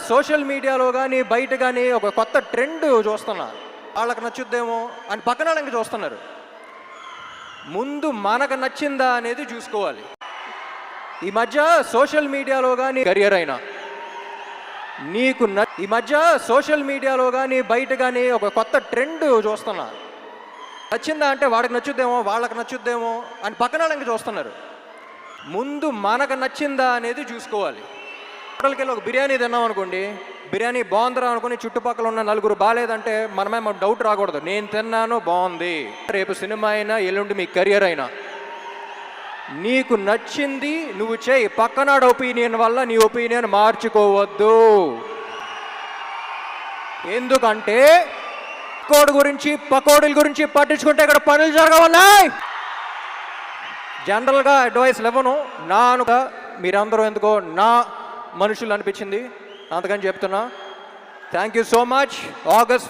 Social మీడియాలో కానీ బయట కానీ ఒక కొత్త ట్రెండ్ చూస్తున్నా. వాళ్ళకి నచ్చుద్దేమో అని పక్కన వాళ్ళకి చూస్తున్నారు. ముందు మనకు నచ్చిందా అనేది చూసుకోవాలి. ఈ మధ్య సోషల్ మీడియాలో కానీ కెరియర్ అయినా నీకు ఈ మధ్య సోషల్ మీడియాలో కానీ బయట కానీ ఒక కొత్త ట్రెండ్ చూస్తున్నా. నచ్చిందా అంటే వాడికి నచ్చుద్దేమో వాళ్ళకి నచ్చుద్దేమో అని పక్కన వాళ్ళకి చూస్తున్నారు. ముందు మనకు నచ్చిందా అనేది చూసుకోవాలి. హోటల్కి వెళ్ళి ఒక బిర్యానీ తిన్నాం అనుకోండి, బిర్యానీ బాగుందిరా అనుకుని చుట్టుపక్కల ఉన్న నలుగురు బాగాలేదంటే మనమే డౌట్ రాకూడదు. నేను తిన్నాను బాగుంది. రేపు సినిమా అయినా ఎల్లుండి మీ కెరియర్ అయినా నీకు నచ్చింది నువ్వు చేయి. పక్కనాడు ఒపీనియన్ వల్ల నీ ఒపీనియన్ మార్చుకోవద్దు. ఎందుకంటే పకోడీల గురించి పట్టించుకుంటే ఇక్కడ పనులు జరగవున్నాయి. జనరల్గా అడ్వైస్ ఇవ్వను, నానుగా మీరందరూ ఎందుకో నా మనుషులు అనిపించింది, అందుకని చెప్తున్నా. Thank you so much. August 5th